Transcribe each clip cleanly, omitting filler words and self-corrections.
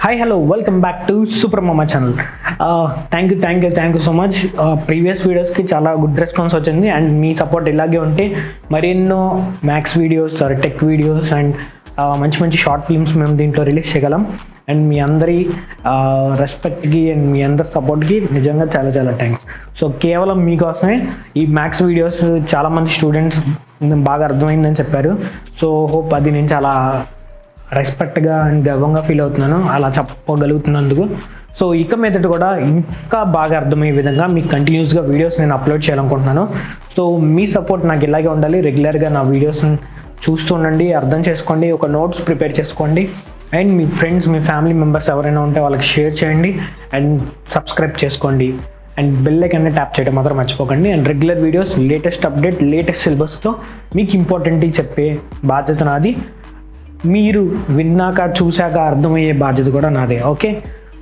Hi, hello, welcome back to Super Mama channel. Thank you so much. Previous videos ki chala good response vachindi and mee support ilage unte marinno max videos or tech videos and manchi short films మేము దీంట్లో release చేయగలం and మీ అందరి రెస్పెక్ట్కి and మీ అందరి సపోర్ట్కి నిజంగా చాలా thanks. So కేవలం మీకోసమే ఈ మ్యాథ్స్ వీడియోస్ చాలామంది స్టూడెంట్స్ బాగా అర్థమైందని చెప్పారు. సో హోప్ అది నేను చాలా రెస్పెక్ట్గా అండ్ గర్వంగా ఫీల్ అవుతున్నాను అలా చెప్పగలుగుతున్నందుకు. సో ఇక మీదట కూడా ఇంకా బాగా అర్థమయ్యే విధంగా మీకు కంటిన్యూస్గా వీడియోస్ నేను అప్లోడ్ చేయాలనుకుంటున్నాను. సో మీ సపోర్ట్ నాకు ఇలాగే ఉండాలి. రెగ్యులర్గా నా వీడియోస్ని చూస్తూ ఉండండి, అర్థం చేసుకోండి, ఒక నోట్స్ ప్రిపేర్ చేసుకోండి అండ్ మీ ఫ్రెండ్స్ మీ ఫ్యామిలీ మెంబర్స్ ఎవరైనా ఉంటే వాళ్ళకి షేర్ చేయండి అండ్ సబ్స్క్రైబ్ చేసుకోండి అండ్ బెల్ ఐకాన్ని ట్యాప్ చేయడం మాత్రం మర్చిపోకండి. And regular videos, latest update, latest సిలబస్తో మీకు ఇంపార్టెంట్గా చెప్పే బాధ్యత నాది. మీరు విన్నాక చూశాక అర్థమయ్యే బాధ్యత కూడా నాదే. ఓకే,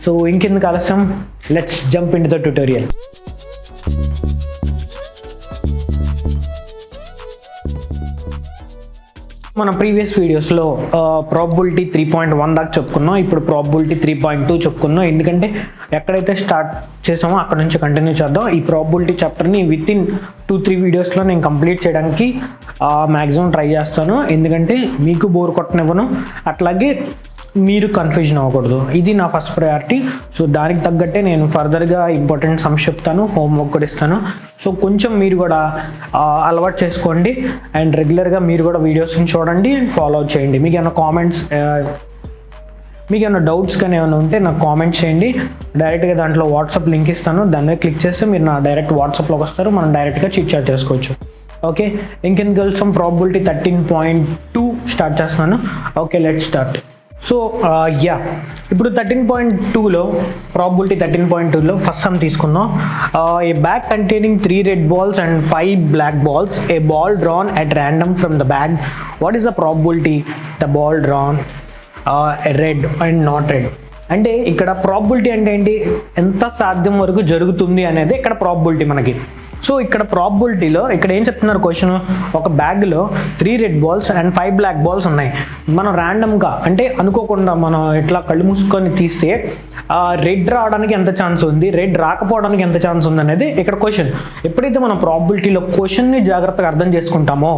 సో ఇంకెందుకు ఆలస్యం, let's jump in to the tutorial. మన ప్రీవియస్ వీడియోస్లో ప్రాబబిలిటీ 3.1 దాకా చెప్పుకున్నాం. ఇప్పుడు ప్రాబబిలిటీ 3.2 చెప్పుకున్నాం. ఎందుకంటే ఎక్కడైతే స్టార్ట్ చేసామో అక్కడ నుంచి కంటిన్యూ చేద్దాం. ఈ ప్రాబబిలిటీ చాప్టర్ని వితిన్ 2-3 వీడియోస్లో నేను కంప్లీట్ చేయడానికి మ్యాక్సిమం ట్రై చేస్తాను. ఎందుకంటే మీకు బోర్ కొట్టనివ్వను, అట్లాగే మీరు కన్ఫ్యూజన్ అవ్వకూడదు. ఇది నా ఫస్ట్ ప్రయారిటీ. సో దానికి తగ్గట్టే నేను ఫర్దర్గా ఇంపార్టెంట్ సమ్స్ చెప్తాను, హోంవర్క్ కూడా ఇస్తాను. సో కొంచెం మీరు కూడా అలవాటు చేసుకోండి అండ్ రెగ్యులర్గా మీరు కూడా వీడియోస్ని చూడండి అండ్ ఫాలో చేయండి. మీకు ఏమైనా కామెంట్స్, మీకు ఏమైనా డౌట్స్ కానీ ఏమైనా ఉంటే నాకు కామెంట్ చేయండి. డైరెక్ట్గా దాంట్లో వాట్సాప్ లింక్ ఇస్తాను, దాని మీద క్లిక్ చేస్తే మీరు నా డైరెక్ట్ వాట్సాప్లోకి వస్తారు, మనం డైరెక్ట్గా చిట్ చాట్ చేసుకోవచ్చు. ఓకే, ఇంకెందుకు వెళ్తాం, ప్రాబబిలిటీ 13.2 స్టార్ట్ చేస్తున్నాను. Okay, let start. సో ఇప్పుడు 13.2లో ప్రాబబిలిటీ 13.2లో ఫస్ట్ సమ్ తీసుకుందాం. A bag containing 3 red balls and 5 black balls, a ball drawn at random from the bag. What is the probability the ball drawn red and not red? అంటే ఇక్కడ probability అంటే ఏంటి, ఎంత సాధ్యం వరకు జరుగుతుంది అనేది ఇక్కడ ప్రాబబిలిటీ మనకి. సో ఇక్కడ ప్రాబబిలిటీలో ఇక్కడ ఏం చెప్తున్నారు క్వశ్చన్, ఒక బ్యాగ్లో 3 red balls and 5 black balls ఉన్నాయి. మనం ర్యాండమ్గా అంటే అనుకోకుండా మనం ఇట్లా కళ్ళు మూసుకొని తీస్తే రెడ్ రావడానికి ఎంత ఛాన్స్ ఉంది, రెడ్ రాకపోవడానికి ఎంత ఛాన్స్ ఉంది అనేది ఇక్కడ క్వశ్చన్. ఎప్పుడైతే మనం ప్రాబబిలిటీలో క్వశ్చన్ని జాగ్రత్తగా అర్థం చేసుకుంటామో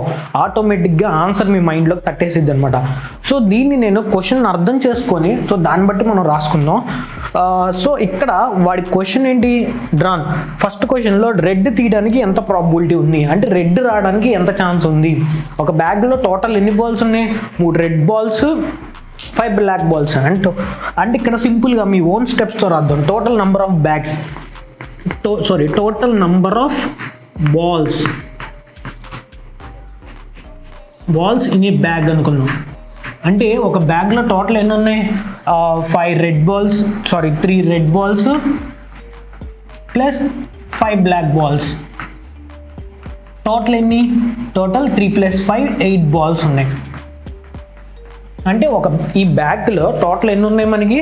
ఆటోమేటిక్గా ఆన్సర్ మీ మైండ్లోకి తట్టేసిద్ది అనమాట. సో దీన్ని నేను క్వశ్చన్ అర్థం చేసుకొని సో దాన్ని బట్టి మనం రాసుకుందాం. సో ఇక్కడ వాడి క్వశ్చన్ ఏంటి, డ్రాన్. ఫస్ట్ క్వశ్చన్లో రెడ్ తీయడానికి ఎంత ప్రాబబిలిటీ ఉంది అంటే రెడ్ రావడానికి ఎంత ఛాన్స్ ఉంది. ఒక బ్యాగ్లో టోటల్ ఎన్ని బాల్స్ ఉన్నాయి, 3 రెడ్ బాల్స్ 5 బ్లాక్ బాల్స్ అంటే ఇక్కడ సింపుల్గా మీ ఓన్ స్టెప్స్తో రాద్దాం. Total number of bags total number of balls in a bag అనుకున్నాం. అంటే ఒక బ్యాగ్లో టోటల్ ఎన్ని ఉన్నాయి, 3 red balls plus 5 black balls. Total ఎన్ని, టోటల్ 3 + 5 8 బాల్స్ ఉన్నాయి. అంటే ఈ బ్యాగ్లో టోటల్ ఎన్ని ఉన్నాయి, మనకి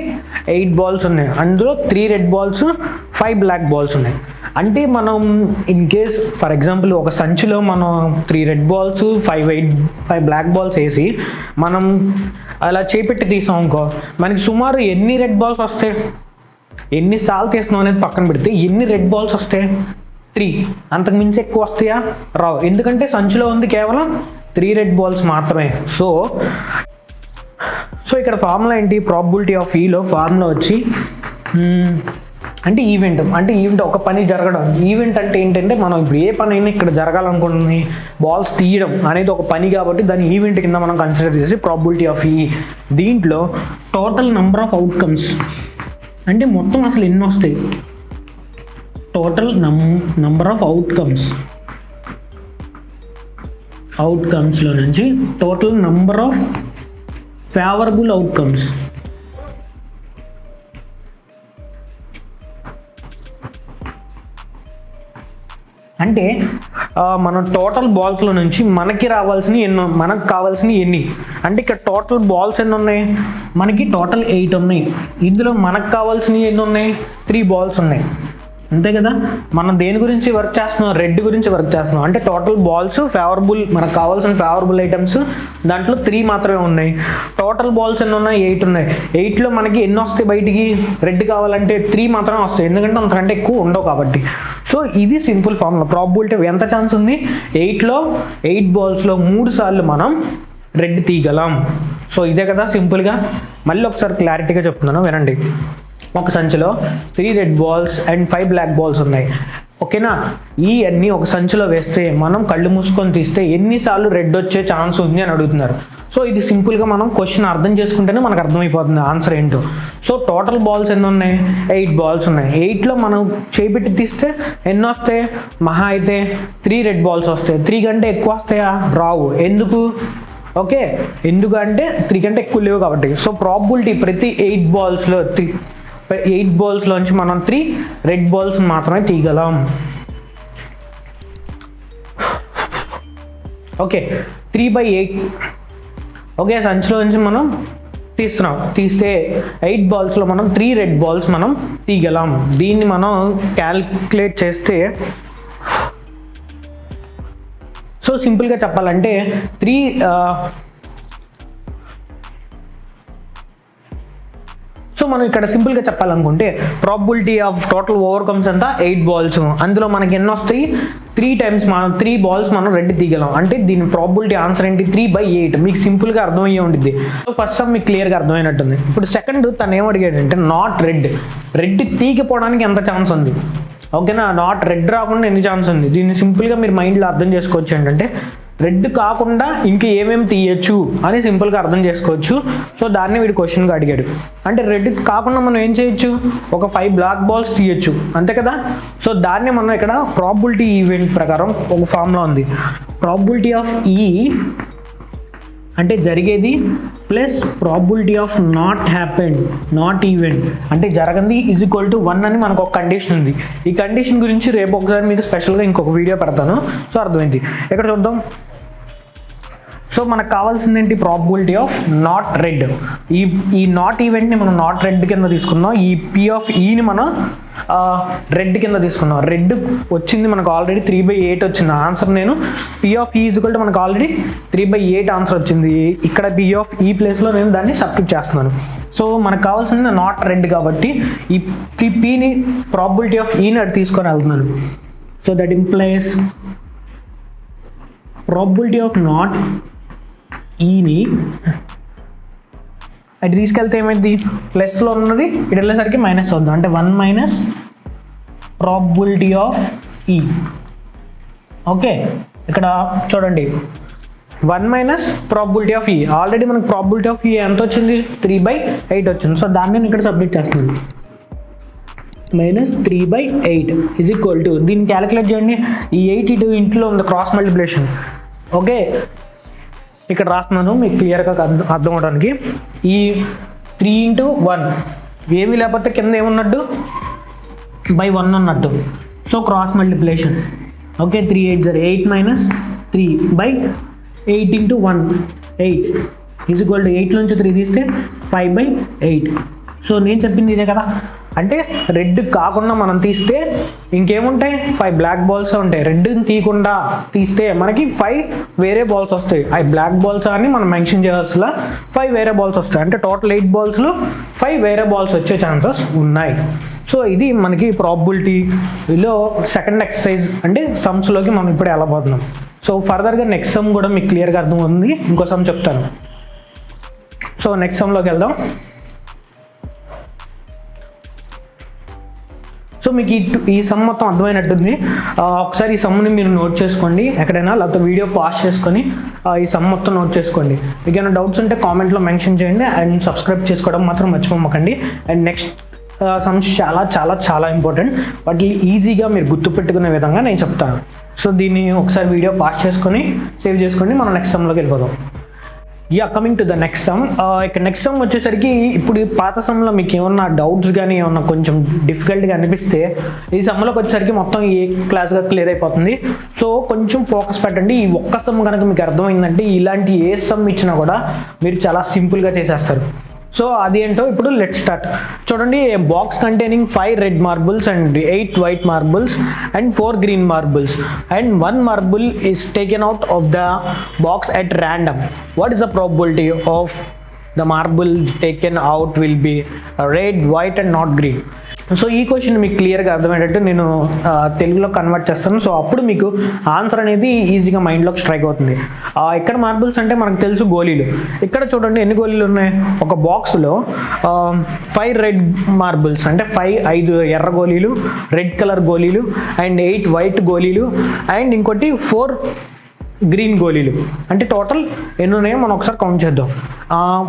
8 బాల్స్ ఉన్నాయి. అందులో 3 రెడ్ బాల్స్ 5 బ్లాక్ బాల్స్ ఉన్నాయి. అంటే మనం ఇన్ కేస్ ఫర్ ఎగ్జాంపుల్ ఒక సంచిలో మనం 3 రెడ్ బాల్స్ 5 బ్లాక్ బాల్స్ వేసి మనం అలా చేపెట్టి తీసాం అనుకో, మనకి సుమారు ఎన్ని రెడ్ బాల్స్ వస్తాయి, ఎన్నిసార్లు తీసినాం అనేది పక్కన పెడితే ఎన్ని రెడ్ బాల్స్ వస్తాయి, 3. అంతకు మించి ఎక్కువ వస్తాయా, రావు. ఎందుకంటే సంచిలో ఉంది కేవలం 3 రెడ్ బాల్స్ మాత్రమే. సో ఇక్కడ ఫార్ములా ఏంటి, ప్రాబబిలిటీ ఆఫ్ ఈలో ఫార్ములా వచ్చి అంటే ఈవెంట్ ఒక పని జరగడం. ఈవెంట్ అంటే ఏంటంటే మనం ఇప్పుడు ఏ పని అయినా ఇక్కడ జరగాలనుకుంటుంది, బాల్స్ తీయడం అనేది ఒక పని కాబట్టి దాన్ని ఈవెంట్ కింద మనం కన్సిడర్ చేసి ప్రాబబిలిటీ ఆఫ్ ఈ. దీంట్లో టోటల్ నెంబర్ ఆఫ్ అవుట్కమ్స్ అంటే మొత్తం అసలు ఎన్ని వస్తాయి, టోటల్ నెంబర్ ఆఫ్ అవుట్కమ్స్లో నుంచి total number of favourable outcomes. అంటే మన టోటల్ బాల్స్లో నుంచి మనకు కావాల్సినవి ఎన్ని అంటే ఇక్కడ టోటల్ బాల్స్ ఎన్ని ఉన్నాయి, మనకి టోటల్ 8 ఉన్నాయి. ఇందులో మనకు కావాల్సినవి ఎన్ని ఉన్నాయి, 3 బాల్స్ ఉన్నాయి. అంతే కదా. మనం దేని గురించి వర్క్ చేస్తున్నాం, రెడ్ గురించి వర్క్ చేస్తున్నాం. అంటే టోటల్ బాల్స్ ఫేవరబుల్, మనకు కావాల్సిన ఫేవరబుల్ ఐటమ్స్ దాంట్లో 3 మాత్రమే ఉన్నాయి. టోటల్ బాల్స్ ఎన్ని ఉన్నాయి, 8 ఉన్నాయి. 8లో మనకి ఎన్ని వస్తాయి బయటికి, రెడ్ కావాలంటే 3 మాత్రమే వస్తాయి, ఎందుకంటే అంతకంటే ఎక్కువ ఉండవు కాబట్టి. సో ఇది సింపుల్ ఫార్ములా. ప్రాబబిలిటీ ఎంత ఛాన్స్ ఉంది, 8లో 8 బాల్స్లో 3 సార్లు మనం రెడ్ తీయగలం. సో ఇదే కదా సింపుల్గా. మళ్ళీ ఒకసారి క్లారిటీగా చెప్తున్నాను వినండి. ఒక సంచిలో 3 red balls and 5 black balls ఉన్నాయి, ఓకేనా. ఈ అన్నీ ఒక సంచిలో వేస్తే మనం కళ్ళు మూసుకొని తీస్తే ఎన్నిసార్లు రెడ్ వచ్చే ఛాన్స్ ఉంది అని అడుగుతున్నారు. సో ఇది సింపుల్గా మనం క్వశ్చన్ అర్థం చేసుకుంటేనే మనకు అర్థమైపోతుంది ఆన్సర్ ఏంటో. సో టోటల్ బాల్స్ ఎన్ని ఉన్నాయి, 8 బాల్స్ ఉన్నాయి. 8లో మనం చేపెట్టి తీస్తే ఎన్ని వస్తాయి, మహా అయితే 3 రెడ్ బాల్స్ వస్తాయి. 3 కంటే ఎక్కువ వస్తాయా, రావు. ఎందుకు, ఓకే, ఎందుకంటే 3 కంటే ఎక్కువ లేవు కాబట్టి. సో ప్రాబబిలిటీ ప్రతి 8 బాల్స్లో 8 బాల్స్లోంచి మనం 3 రెడ్ బాల్స్ మాత్రమే తీయగలం. ఓకే, 3/8. ఓకే, సంచిలో నుంచి మనం తీస్తే 8 బాల్స్లో మనం 3 రెడ్ బాల్స్ మనం తీయగలం. దీన్ని మనం క్యాల్కులేట్ చేస్తే, సో సింపుల్గా చెప్పాలంటే 3 సో మనం ఇక్కడ సింపుల్గా చెప్పాలనుకుంటే ప్రాబబిలిటీ ఆఫ్ టోటల్ ఓవర్కమ్స్ అంతా 8 బాల్స్. అందులో మనకి ఎన్ని వస్తాయి, 3 టైమ్స్ మనం 3 బాల్స్ మనం రెడ్ తీయగలం. అంటే దీని ప్రాబబిలిటీ ఆన్సర్ ఏంటి, 3/8. మీకు సింపుల్గా అర్థమయ్యే ఉంటుంది. సో ఫస్ట్ సమ్ మీకు క్లియర్గా అర్థమైనట్టుంది. ఇప్పుడు సెకండ్ తను ఏం అడిగాడంటే నాట్ రెడ్ తీయకపోవడానికి ఎంత ఛాన్స్ ఉంది, ఓకేనా. నాట్ రెడ్ రాకుండా ఎన్ని ఛాన్స్ ఉంది. దీన్ని సింపుల్గా మీరు మైండ్లో అర్థం చేసుకోవచ్చు. ఏంటంటే రెడ్ కాకుండా ఇంకా ఏమేమి తీయచ్చు అని సింపుల్గా అర్థం చేసుకోవచ్చు. సో దాన్ని వీడు క్వశ్చన్గా అడిగాడు. అంటే రెడ్ కాకుండా మనం ఏం చేయొచ్చు, ఒక 5 బ్లాక్ బాల్స్ తీయచ్చు, అంతే కదా. సో దాన్ని మనం ఇక్కడ ప్రాబబిలిటీ ఈవెంట్ ప్రకారం ఒక ఫార్ములా ఉంది. ప్రాబబిలిటీ ఆఫ్ ఈ అంటే జరిగేది plus probability of not event అంటే జరగంది ఈజ్ ఈక్వల్ టు 1 అని మనకు ఒక కండిషన్ ఉంది. ఈ కండిషన్ గురించి రేపు ఒకసారి మీకు స్పెషల్గా ఇంకొక వీడియో పెడతాను. సో అర్థమైంది. ఇక్కడ చూద్దాం. సో మనకు కావాల్సింది ఏంటి, ప్రాబబిలిటీ ఆఫ్ నాట్ రెడ్. ఈ నాట్ ఈవెంట్ని మనం నాట్ రెడ్ కింద తీసుకున్నాం. ఈ పి ఆఫ్ ఈని మనం రెడ్ కింద తీసుకున్నాం. రెడ్ వచ్చింది మనకు ఆల్రెడీ 3/8 వచ్చింది ఆన్సర్. నేను పి ఆఫ్ ఈ ఈజ్ ఈక్వల్ టు మనకు ఆల్రెడీ 3/8 ఆన్సర్ వచ్చింది. ఇక్కడ పి ఆఫ్ ఈ ప్లేస్లో నేను దాన్ని సబ్స్టిట్యూట్ చేస్తున్నాను. సో మనకు కావాల్సింది నాట్ రెడ్ కాబట్టి ఈ పిని ప్రాబబిలిటీ ఆఫ్ ఈని అటు తీసుకొని వెళ్తున్నాను. So that implies probability of not ఈని అటు తీసుకెళ్తే ఏమైంది, ప్లస్లో ఉన్నది ఇటు వెళ్ళేసరికి మైనస్ అవుతుంది. అంటే 1 మైనస్ ప్రాబబిలిటీ ఆఫ్ ఈ. ఓకే, ఇక్కడ చూడండి 1 మైనస్ ప్రాబబిలిటీ ఆఫ్ ఈ. ఆల్రెడీ మనకు ప్రాబబిలిటీ ఆఫ్ ఈ ఎంత వచ్చింది, 3/8 వచ్చింది. సో దాన్ని నేను ఇక్కడ సబ్మిట్ చేస్తున్నాను. -3/8 ఈజ్ ఈక్వల్ టు, దీన్ని క్యాలిక్యులేట్ చేయండి. ఈ 8 ఇటు ఇంట్లో ఉంది క్రాస్ మల్టిప్లికేషన్. ఓకే, ఇక్కడ రాస్తున్నాను మీకు క్లియర్గా అర్థం అవడానికి. ఈ 3 × 1 ఏమీ లేకపోతే కింద ఏమున్నట్టు, /1 ఉన్నట్టు. So cross multiplication. Okay, 3 8 0 8 minus 3/8 × 1 8 is equal to 8 నుంచి 3 తీస్తే 5/8. సో నేను చెప్పింది ఇదే కదా. అంటే రెడ్ కాకుండా మనం తీస్తే ఇంకేముంటాయి, 5 బ్లాక్ బాల్స్ ఉంటాయి. రెడ్ తీయకుండా తీస్తే మనకి 5 వేరే బాల్స్ వస్తాయి. అవి బ్లాక్ బాల్స్ అని మనం మెన్షన్ చేయాల్సిన 5 వేరే బాల్స్ వస్తాయి. అంటే టోటల్ 8 బాల్స్లో 5 వేరే బాల్స్ వచ్చే ఛాన్సెస్ ఉన్నాయి. సో ఇది మనకి ప్రాబబిలిటీలో సెకండ్ ఎక్సర్సైజ్ అంటే సమ్స్లోకి మనం ఇప్పుడు వెళ్ళబోతున్నాం. సో ఫర్దర్గా నెక్స్ట్ సమ్ కూడా మీకు క్లియర్గా అర్థం ఉంది. ఇంకో సమ్ చెప్తాను. సో నెక్స్ట్ సమ్లోకి వెళ్దాం. సో మీకు ఈ సమ్ మొత్తం అర్థమైనట్టుంది. ఒకసారి ఈ సమ్ని మీరు నోట్ చేసుకోండి ఎక్కడైనా, లేకపోతే వీడియో పాస్ చేసుకొని ఈ సమ్ మొత్తం నోట్ చేసుకోండి. మీకు ఏమైనా డౌట్స్ ఉంటే కామెంట్లో మెన్షన్ చేయండి. అండ్ సబ్స్క్రైబ్ చేసుకోవడం మాత్రం మర్చిపోకండి. అండ్ నెక్స్ట్ సమ్స్ చాలా చాలా చాలా ఇంపార్టెంట్. వాటిని ఈజీగా మీరు గుర్తుపెట్టుకునే విధంగా నేను చెప్తాను. సో దీన్ని ఒకసారి వీడియో పాస్ చేసుకొని సేవ్ చేసుకోండి. మనం నెక్స్ట్ సమ్లోకి వెళ్ళిపోదాం. Coming to the next some. ఇక్కడ నెక్స్ట్ సమ్ వచ్చేసరికి ఇప్పుడు ఈ పాత సమ్లో మీకు ఏమన్నా డౌట్స్ కానీ ఏమన్నా కొంచెం డిఫికల్ట్గా అనిపిస్తే ఈ సమ్లోకి వచ్చేసరికి మొత్తం ఏ క్లాస్గా క్లియర్ అయిపోతుంది. సో కొంచెం ఫోకస్ పెట్టండి. ఈ ఒక్క సమ్ కనుక మీకు అర్థమైందంటే ఇలాంటి ఏ సమ్ ఇచ్చినా కూడా మీరు చాలా సింపుల్గా చేసేస్తారు. సో అది ఏంటో ఇప్పుడు లెట్ స్టార్ట్. చూడండి, a box containing 5 red marbles and 8 white marbles and 4 green marbles and 1 marble is taken out of the box at random. What is the probability of the marble taken out will be red, white and not green? So ఈ question మీకు క్లియర్గా అర్థమయ్యేటట్టు నేను తెలుగులో convert చేస్తాను. So అప్పుడు మీకు answer అనేది ఈజీగా మైండ్లోకి స్ట్రైక్ అవుతుంది. ఇక్కడ మార్బుల్స్ అంటే మనకు తెలుసు గోళీలు. ఇక్కడ చూడండి ఎన్ని గోళీలు ఉన్నాయి. ఒక బాక్స్లో 5 రెడ్ మార్బుల్స్ అంటే 5 ఎర్ర గోళీలు, రెడ్ కలర్ గోళీలు అండ్ 8 వైట్ గోళీలు అండ్ ఇంకోటి 4 గ్రీన్ గోళీలు. అంటే టోటల్ ఎన్ని ఉన్నాయో మనం ఒకసారి కౌంట్ చేద్దాం.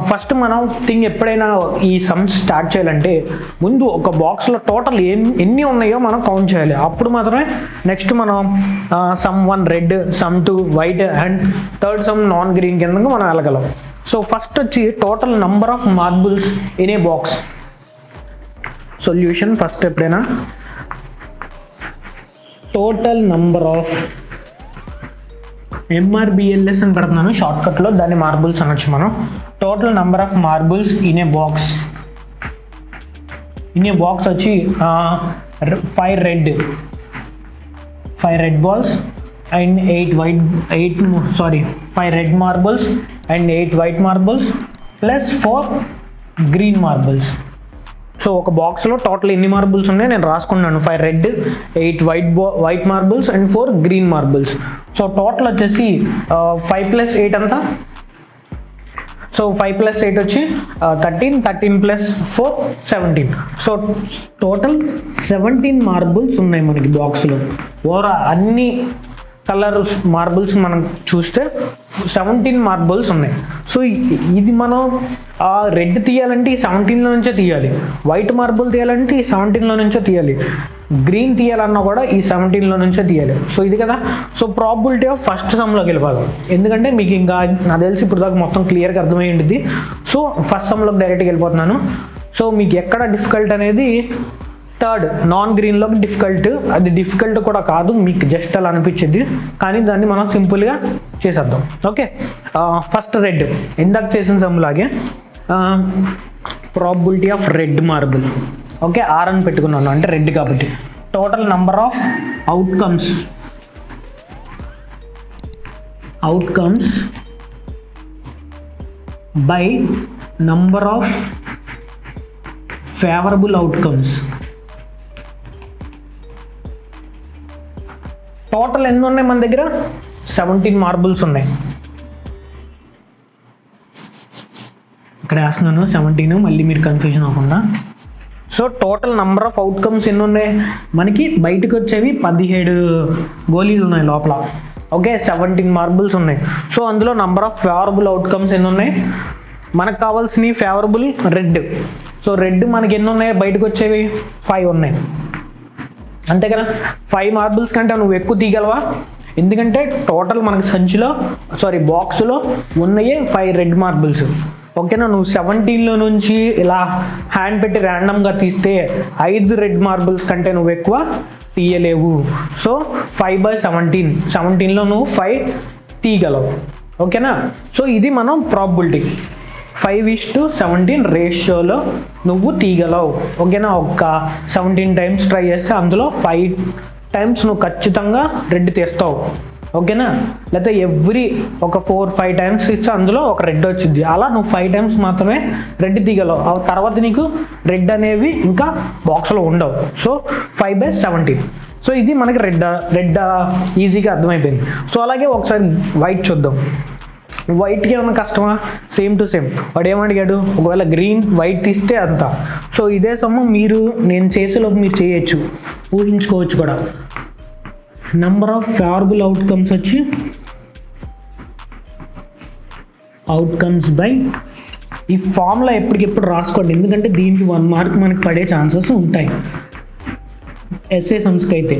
ఫస్ట్ మనం ఎప్పుడైనా ఈ సమ్స్ స్టార్ట్ చేయాలంటే ముందు ఒక బాక్స్లో టోటల్ ఎన్ని ఉన్నాయో మనం కౌంట్ చేయాలి. అప్పుడు మాత్రమే నెక్స్ట్ మనం some 1 red, some 2 white and third sum non green కింద మనం వెళ్ళగలం. సో ఫస్ట్ వచ్చి total number of marbles in a box. Solution first ఎప్పుడైనా టోటల్ నంబర్ ఆఫ్ MRBLS అని పెడుతున్నాను షార్ట్కట్లో, దాన్ని మార్బుల్స్ అనొచ్చు మనం. Total number of marbles in a box వచ్చి 5 red balls and 5 red marbles and 8 white marbles plus 4 green marbles. So ఒక బాక్స్లో total ఎన్ని మార్బుల్స్ ఉన్నాయి నేను రాసుకున్నాను. 5 red, 8 white marbles and 4 green marbles. So total వచ్చేసి 5 + 8 అంతా. సో 5 + 8 వచ్చి 13 + 4 17. సో టోటల్ 17 మార్బుల్స్ ఉన్నాయి మనకి బాక్స్లో. ఓవరాల్ అన్ని కలర్ మార్బుల్స్ మనం చూస్తే 17 మార్బుల్స్ ఉన్నాయి. సో ఇది మనం రెడ్ తీయాలంటే ఈ 17లో నుంచే తీయాలి, వైట్ మార్బుల్ తీయాలంటే ఈ 17లో నుంచే తీయాలి, గ్రీన్ తీయాలన్నా కూడా ఈ 17లో నుంచే తీయాలి. సో ఇది కదా. సో ప్రాబిలిటీ ఆఫ్ ఫస్ట్ సమ్లోకి వెళ్ళిపోదాం, ఎందుకంటే మీకు ఇంకా నాకు తెలిసి ఇప్పుడు దాకా మొత్తం క్లియర్గా అర్థమై ఉంటుంది. సో ఫస్ట్ సమ్లోకి డైరెక్ట్గా వెళ్ళిపోతున్నాను. సో మీకు ఎక్కడ డిఫికల్ట్ అనేది థర్డ్ నాన్ గ్రీన్లోకి డిఫికల్ట్. అది డిఫికల్ట్ కూడా కాదు, మీకు జస్ట్ అలా అనిపించేది, కానీ దాన్ని మనం సింపుల్గా చేసేద్దాం. ఓకే, ఫస్ట్ రెడ్ ఇందాక చేసిన సమ్లాగే probability of red marble. Okay, R అని పెట్టుకున్నాను అంటే రెడ్ కాబట్టి. Total number of outcomes by number of favourable outcomes. Total ఎన్ని ఉన్నాయి మన దగ్గర? 17 మార్బుల్స్ ఉన్నాయి. ఇక్కడ వేస్తున్నాను 17, మళ్ళీ మీరు కన్ఫ్యూజన్ అవ్వకుండా. So total number of outcomes ఎన్ని ఉన్నాయి మనకి? బయటకు వచ్చేవి 17 గోళీలు ఉన్నాయి లోపల. ఓకే, 17 మార్బుల్స్ ఉన్నాయి. సో అందులో నంబర్ ఆఫ్ ఫేవరబుల్ అవుట్కమ్స్ ఎన్ని ఉన్నాయి? మనకు కావాల్సినవి ఫేవరబుల్ రెడ్. సో రెడ్ మనకి ఎన్ని ఉన్నాయి బయటకు వచ్చేవి? 5 ఉన్నాయి. అంతే కదా. 5 మార్బుల్స్ కంటే నువ్వు ఎక్కువ తీయగలవా? ఎందుకంటే టోటల్ మనకి బాక్స్లో ఉన్నాయే 5 రెడ్ మార్బుల్స్. ఓకేనా, నువ్వు 17లో నుంచి ఇలా హ్యాండ్ పెట్టి ర్యాండమ్గా తీస్తే 5 రెడ్ మార్బుల్స్ కంటే నువ్వు ఎక్కువ తీయలేవు. సో 5/17, 17లో నువ్వు 5 తీయగలవు. ఓకేనా. సో ఇది మనం ప్రాబిలిటీ 5:17 రేషియోలో నువ్వు తీయగలవు. ఓకేనా, ఒక 17 టైమ్స్ ట్రై చేస్తే అందులో 5 టైమ్స్ నువ్వు ఖచ్చితంగా రెడ్ తీస్తావు. ఓకేనా, లేకపోతే ఎవ్రీ ఒక 4-5 టైమ్స్ ఇస్తే అందులో ఒక రెడ్ వచ్చింది. అలా నువ్వు 5 టైమ్స్ మాత్రమే రెడ్ తీయగలవు. ఆ తర్వాత నీకు రెడ్ అనేవి ఇంకా బాక్స్లో ఉండవు. సో 5/17. సో ఇది మనకి రెడ్ ఈజీగా అర్థమైపోయింది. సో అలాగే ఒకసారి వైట్ చూద్దాం. వైట్కి ఏమన్నా కష్టమా? Same to same. వాడు ఏమడిగాడు? ఒకవేళ గ్రీన్ వైట్ తీస్తే అంత. సో ఇదే సమ్ము నేను చేసేలోపు మీరు చేయొచ్చు, ఊహించుకోవచ్చు కూడా. నంబర్ ఆఫ్ ఫేవరబుల్ అవుట్కమ్స్ వచ్చి అవుట్కమ్స్ బై ఈ ఫార్ములా ఎప్పటికెప్పుడు రాసుకోండి, ఎందుకంటే దీనికి 1 మార్క్ మనకి పడే ఛాన్సెస్ ఉంటాయి. ఎస్ఏ సమ్స్కి అయితే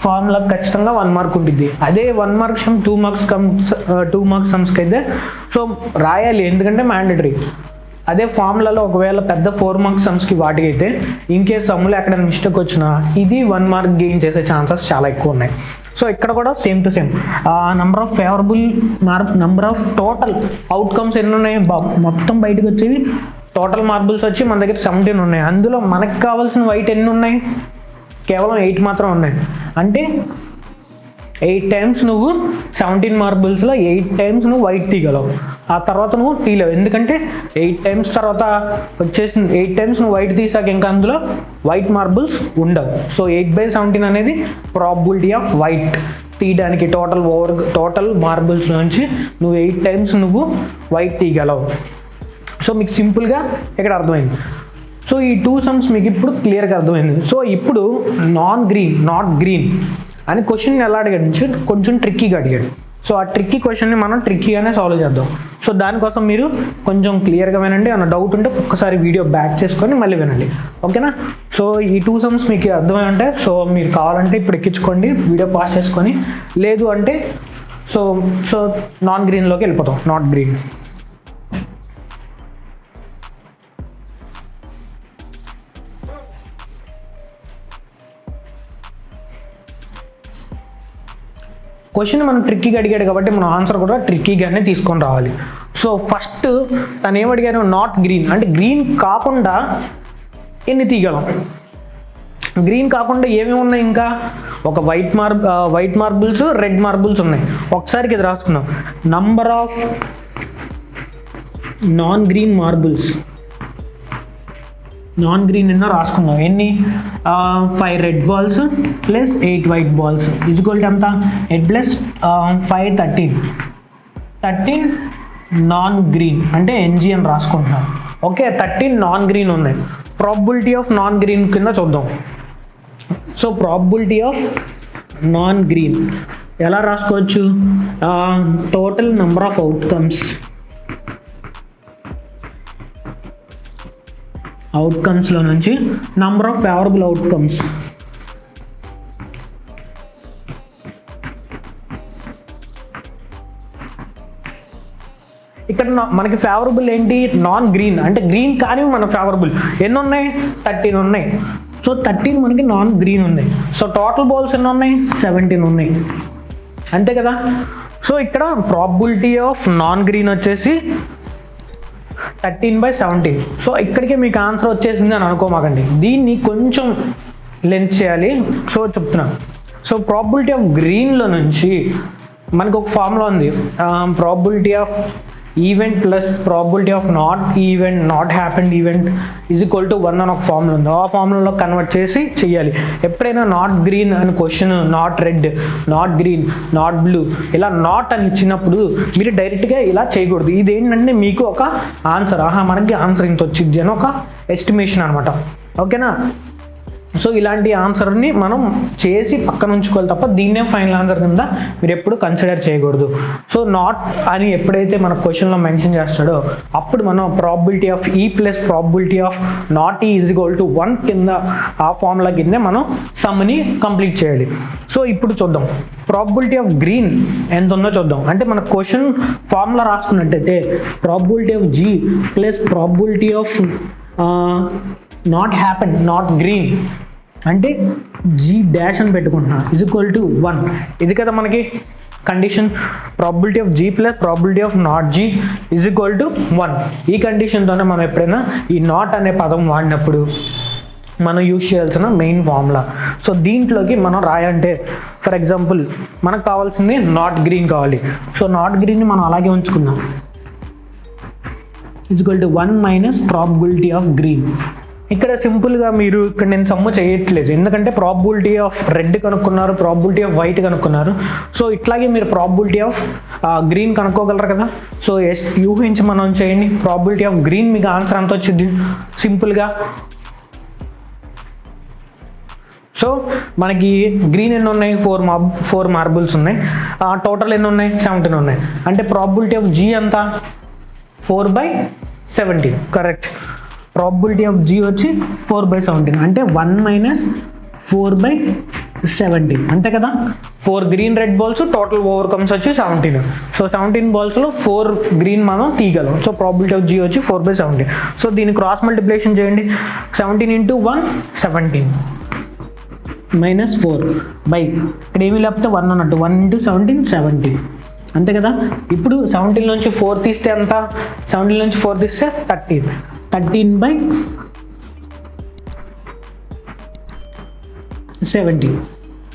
ఫార్ములా ఖచ్చితంగా 1 మార్క్ ఉంటుంది. అదే 1 మార్క్ సమ్ 2 మార్క్స్ సమ్స్కి అయితే సో రాయాలి, ఎందుకంటే మ్యాండేటరీ. అదే ఫార్ములాలో ఒకవేళ పెద్ద 4 మార్క్స్ సమ్స్కి వాటికి అయితే ఇన్ కేస్ సమ్లో ఎక్కడైనా మిస్టేక్ వచ్చినా ఇది 1 మార్క్ గెయిన్ చేసే ఛాన్సెస్ చాలా ఎక్కువ ఉన్నాయి. సో ఇక్కడ కూడా same to same number of favourable number of total outcomes ఎన్ని ఉన్నాయి, మొత్తం బయటకు వచ్చేవి టోటల్ మార్బుల్స్ వచ్చి మన దగ్గర 17 ఉన్నాయి. అందులో మనకు కావాల్సిన వైట్ ఎన్ని ఉన్నాయి, కేవలం 8 మాత్రం ఉన్నాయి. అంటే 8 టైమ్స్ నువ్వు 17 మార్బుల్స్లో 8 టైమ్స్ నువ్వు వైట్ తీయగలవు. ఆ తర్వాత నువ్వు తీయలేవు, ఎందుకంటే 8 టైమ్స్ తర్వాత వచ్చేసింది. 8 టైమ్స్ నువ్వు వైట్ తీసాక ఇంకా అందులో వైట్ మార్బుల్స్ ఉండవు. సో 8/17 అనేది ప్రాబబిలిటీ ఆఫ్ వైట్ తీయడానికి టోటల్ మార్బుల్స్ నుంచి నువ్వు 8 టైమ్స్ నువ్వు వైట్ తీయగలవు. సో మీకు సింపుల్గా ఇక్కడ అర్థమైంది. సో ఈ 2 సమ్స్ మీకు ఇప్పుడు క్లియర్గా అర్థమైంది. సో ఇప్పుడు నాట్ గ్రీన్ అని క్వశ్చన్ ఎలా అడిగాడు, కొంచెం ట్రిక్కీగా అడిగాడు. సో ఆ ట్రిక్కీ క్వశ్చన్ని మనం ట్రిక్కీగానే సాల్వ్ చేద్దాం. సో దానికోసం మీరు కొంచెం క్లియర్గా వినండి. ఏమైనా డౌట్ ఉంటే ఒక్కసారి వీడియో బ్యాక్ చేసుకొని మళ్ళీ వినండి, ఓకేనా. సో ఈ 2 సమ్స్ మీకు అర్థమై ఉంటాయి. సో మీరు కావాలంటే ఇప్పుడు ఎక్కించుకోండి, వీడియో పాస్ చేసుకొని. లేదు అంటే సో నాన్ గ్రీన్లోకి వెళ్ళిపోతాం. నాట్ గ్రీన్ క్వశ్చన్ మనం ట్రిక్కీగా అడిగాడు కాబట్టి మనం ఆన్సర్ కూడా ట్రిక్కీగానే తీసుకొని రావాలి. సో ఫస్ట్ తను ఏమడిగాను, నాట్ గ్రీన్ అంటే గ్రీన్ కాకుండా ఎన్ని తీయగలం. గ్రీన్ కాకుండా ఏమేమి ఉన్నాయి, ఇంకా ఒక వైట్ మార్బుల్స్, రెడ్ మార్బుల్స్ ఉన్నాయి. ఒకసారికి ఇది రాసుకుందాం. Number of non green marbles, non green ఎన్నో రాసుకుందాం. ఎన్ని, 5 red balls plus 8 white balls equal to ఎంత, 8 ప్లస్ 5 13 నాన్ గ్రీన్ అంటే NG అని రాసుకుంటున్నాం. ఓకే, 13 నాన్ గ్రీన్ ఉన్నాయి. ప్రాబబిలిటీ ఆఫ్ నాన్ గ్రీన్ కింద చూద్దాం. So probability of non green ఎలా రాసుకోవచ్చు, టోటల్ నెంబర్ ఆఫ్ అవుట్కమ్స్లో నుంచి నంబర్ ఆఫ్ ఫేవరబుల్ అవుట్కమ్స్. ఇక్కడ మనకి ఫేవరబుల్ ఏంటి, నాన్ గ్రీన్ అంటే గ్రీన్ కానీ మన ఫేవరబుల్ ఎన్ని ఉన్నాయి, 13 ఉన్నాయి. సో 13 మనకి నాన్ గ్రీన్ ఉంది. సో టోటల్ బాల్స్ ఎన్ని ఉన్నాయి, 17 ఉన్నాయి, అంతే కదా. సో ఇక్కడ ప్రాబబిలిటీ ఆఫ్ నాన్ గ్రీన్ వచ్చేసి 13/17. సో ఇక్కడికే మీకు ఆన్సర్ వచ్చేసింది అని అనుకోమాకండి, దీన్ని కొంచెం లెంత్ చేయాలి. సో చెప్తున్నాను. సో ప్రాబబిలిటీ ఆఫ్ గ్రీన్లో నుంచి మనకు ఒక ఫార్ములా ఉంది, probability of event plus probability of not happened event is equal to 1 అని ఒక ఫార్ములా ఉంది. ఆ ఫార్ములాలో కన్వర్ట్ చేసి చెయ్యాలి. ఎప్పుడైనా నాట్ గ్రీన్ అని question, not red, not green, not blue ఇలా నాట్ అని ఇచ్చినప్పుడు మీరు డైరెక్ట్గా ఇలా చేయకూడదు. ఇదేంటంటే మీకు ఒక ఆన్సర్, మనకి ఆన్సర్ ఇంత వచ్చింది అని ఒక ఎస్టిమేషన్ అనమాట, ఓకేనా. సో ఇలాంటి ఆన్సర్ని మనం చేసి పక్కన ఉంచుకోవాలి తప్ప దీన్నే ఫైనల్ ఆన్సర్ కింద మీరు ఎప్పుడు కన్సిడర్ చేయకూడదు. సో నాట్ అని ఎప్పుడైతే మన క్వశ్చన్లో మెన్షన్ చేస్తాడో అప్పుడు మనం ప్రాబబిలిటీ ఆఫ్ ఈ ప్లస్ ప్రాబబిలిటీ ఆఫ్ నాట్ ఈ ఈజ్ ఈక్వల్ టు 1 కింద ఆ ఫార్ములా కింద మనం సమ్ని కంప్లీట్ చేయాలి. సో ఇప్పుడు చూద్దాం ప్రాబబిలిటీ ఆఫ్ గ్రీన్ ఎంత ఉందో చూద్దాం. అంటే మన క్వశ్చన్ ఫార్ములా రాసుకున్నట్టయితే probability of G plus probability of not green అంటే G' అని పెట్టుకుంటున్నా ఈజ్ ఈక్వల్ టు 1. ఇది కదా మనకి condition, probability of G plus probability of not G is equal to 1. ఈ కండిషన్తోనే మనం ఎప్పుడైనా ఈ నాట్ అనే పదం వాడినప్పుడు మనం యూజ్ చేయాల్సిన మెయిన్ ఫార్ములా. సో దీంట్లోకి మనం రాయాలంటే ఫర్ ఎగ్జాంపుల్ మనకు కావాల్సింది నాట్ గ్రీన్ కావాలి. సో నాట్ గ్రీన్ని మనం అలాగే ఉంచుకుందాం, is equal to 1 minus probability of green. ఇక్కడ సింపుల్గా మీరు ఇక్కడ నేను సమ్ము చేయట్లేదు, ఎందుకంటే ప్రాబబిలిటీ ఆఫ్ రెడ్ కనుక్కున్నారు, ప్రాబబిలిటీ ఆఫ్ వైట్ కనుక్కున్నారు. సో ఇట్లాగే మీరు ప్రాబబిలిటీ ఆఫ్ గ్రీన్ కనుక్కోగలరు కదా. సో యూహించి మనం చేయండి, ప్రాబబిలిటీ ఆఫ్ గ్రీన్ మీకు ఆన్సర్ ఎంత వచ్చింది సింపుల్గా. సో మనకి గ్రీన్ ఎన్ని ఉన్నాయి, 4 మార్బుల్స్ ఉన్నాయి. టోటల్ ఎన్ని ఉన్నాయి, 17 ఉన్నాయి. అంటే ప్రాబబిలిటీ ఆఫ్ G ఎంత, 4/17. కరెక్ట్. ప్రాబబిలిటీ ఆఫ్ G వచ్చి 4/17 అంటే 1 మైనస్ 4/17 అంతే కదా. 4 green red balls, total overcomes వచ్చి 17. సో 17 బాల్స్లో 4 గ్రీన్ మనం తీయగలం. సో ప్రాబబిలిటీ ఆఫ్ G వచ్చి 4/17. సో దీన్ని క్రాస్ మల్టిప్లికేషన్ చేయండి, 17 × 1 17. -4 బై ఇక్కడ ఏమి లేకపోతే 1 అన్నట్టు 1 × 17 17 అంతే కదా. ఇప్పుడు 17 నుంచి 4 తీస్తే ఎంత, 17 నుంచి 4 తీస్తే 13 13/17.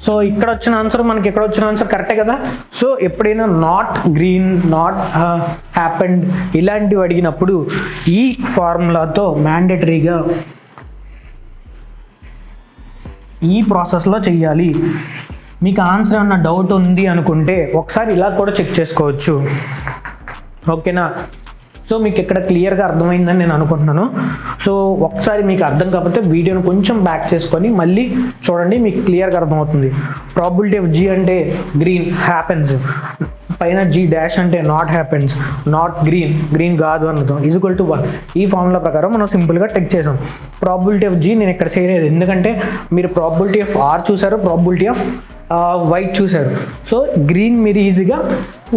సో ఇక్కడ వచ్చిన ఆన్సర్ మనకి ఎక్కడ వచ్చిన ఆన్సర్ కరెక్టే కదా. సో ఎప్పుడైనా నాట్ గ్రీన్, నాట్ హ్యాపెండ్ ఇలాంటివి అడిగినప్పుడు ఈ ఫార్ములాతో మ్యాండేటరీగా ఈ ప్రాసెస్లో చెయ్యాలి. మీకు ఆన్సర్ అన్న డౌట్ ఉంది అనుకుంటే ఒకసారి ఇలా కూడా చెక్ చేసుకోవచ్చు. ఓకేనా. సో మీకు ఇక్కడ క్లియర్గా అర్థమైందని నేను అనుకుంటున్నాను. సో ఒకసారి మీకు అర్థం కాకపోతే వీడియోని కొంచెం బ్యాక్ చేసుకొని మళ్ళీ చూడండి, మీకు క్లియర్గా అర్థమవుతుంది. ప్రాబిలిటీ ఆఫ్ జీ అంటే గ్రీన్ హ్యాపెన్స్, పైన జీ డాష్ అంటే నాట్ హ్యాపెన్స్, నాట్ గ్రీన్ కాదు అన్నది ఈక్వల్ టు 1. ఈ ఫార్ములా ప్రకారం మనం సింపుల్గా టెక్ చేసాం. ప్రాబిలిటీ ఆఫ్ జీ నేను ఇక్కడ చేయలేదు, ఎందుకంటే మీరు ప్రాబిలిటీ ఆఫ్ ఆర్ చూసారు, ప్రాబిలిటీ ఆఫ్ వైట్ చూశారు. సో గ్రీన్ మీరు ఈజీగా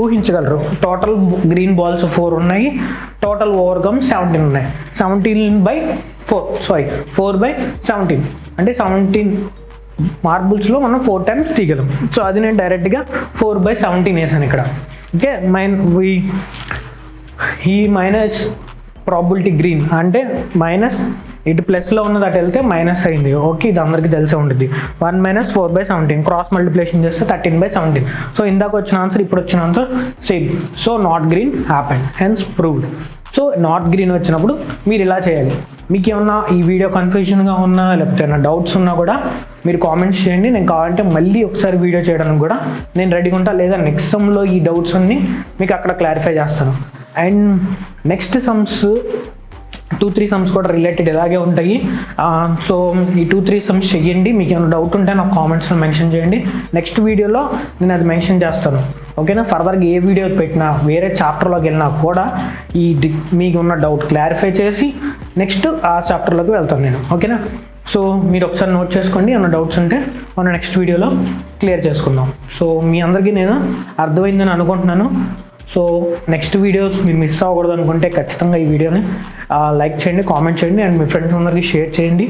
ఊహించగలరు. టోటల్ గ్రీన్ బాల్స్ 4 ఉన్నాయి, టోటల్ ఓవర్కమ్ 17 ఉన్నాయి. 4/17 అంటే 17 మార్బుల్స్లో మనం 4 టైమ్స్ తీయగలం. సో అది నేను డైరెక్ట్గా 4/17 వేసాను ఇక్కడ. ఓకే, ఈ మైనస్ ప్రాబిలిటీ గ్రీన్ అంటే మైనస్, ఇటు ప్లస్లో ఉన్నది అటు వెళ్తే మైనస్ అయింది. ఓకే, ఇది అందరికీ తెలిసే ఉంటుంది. 1 - 4/17 క్రాస్ మల్టిప్లికేషన్ చేస్తే 13/17. సో ఇందాక వచ్చిన ఆన్సర్ ఇప్పుడు వచ్చిన answer same. So not green happened, hence proved. So not green వచ్చినప్పుడు మీరు ఇలా చేయాలి. మీకు ఏమన్నా ఈ వీడియో కన్ఫ్యూజన్గా ఉన్నా లేకపోతే ఏమైనా డౌట్స్ ఉన్నా కూడా మీరు కామెంట్స్ చేయండి. నేను కావాలంటే మళ్ళీ ఒకసారి వీడియో చేయడానికి కూడా నేను రెడీగా ఉంటా, లేదా నెక్స్ట్ సమ్లో ఈ డౌట్స్ అన్ని మీకు అక్కడ క్లారిఫై చేస్తాను. అండ్ నెక్స్ట్ సమ్స్ 2-3 సమ్స్ కూడా రిలేటెడ్ ఇలాగే ఉంటాయి. సో ఈ 2-3 సమ్స్ చెయ్యండి. మీకు ఏమైనా డౌట్ ఉంటే నాకు కామెంట్స్లో మెన్షన్ చేయండి. నెక్స్ట్ వీడియోలో నేను అది మెన్షన్ చేస్తాను. ఓకేనా. ఫర్దర్గా ఏ వీడియో పెట్టినా, వేరే చాప్టర్లోకి వెళ్ళినా కూడా మీకు ఉన్న డౌట్ క్లారిఫై చేసి నెక్స్ట్ ఆ చాప్టర్లోకి వెళ్తాను నేను. ఓకేనా. సో మీరు ఒకసారి నోట్ చేసుకోండి, ఏమైనా డౌట్స్ ఉంటే మనం నెక్స్ట్ వీడియోలో క్లియర్ చేసుకుందాం. సో మీ అందరికీ నేను అర్థమైందని అనుకుంటున్నాను. సో నెక్స్ట్ వీడియోస్ మీరు మిస్ అవ్వకూడదు అనుకుంటే ఖచ్చితంగా ఈ వీడియోని లైక్ చేయండి, కామెంట్ చేయండి, అండ్ మీ ఫ్రెండ్స్ అందరికీ షేర్ చేయండి.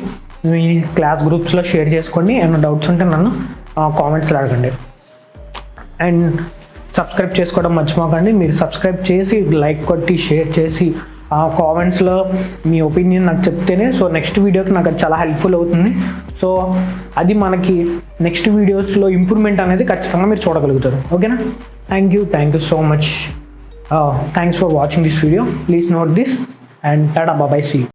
మీ క్లాస్ గ్రూప్స్లో షేర్ చేసుకోండి. ఏమైనా డౌట్స్ ఉంటే నన్ను కామెంట్స్లో అడగండి. అండ్ సబ్స్క్రైబ్ చేసుకోవడం మర్చిపోకండి. మీరు సబ్స్క్రైబ్ చేసి లైక్ కొట్టి షేర్ చేసి కామెంట్స్లో మీ ఒపీనియన్ నాకు చెప్తేనే సో నెక్స్ట్ వీడియోకి నాకు అది చాలా హెల్ప్ఫుల్ అవుతుంది. సో అది మనకి నెక్స్ట్ వీడియోస్లో ఇంప్రూవ్మెంట్ అనేది ఖచ్చితంగా మీరు చూడగలుగుతారు. ఓకేనా. Thank you so much. Thanks for watching this video. Please note this and tada, bye bye, see you.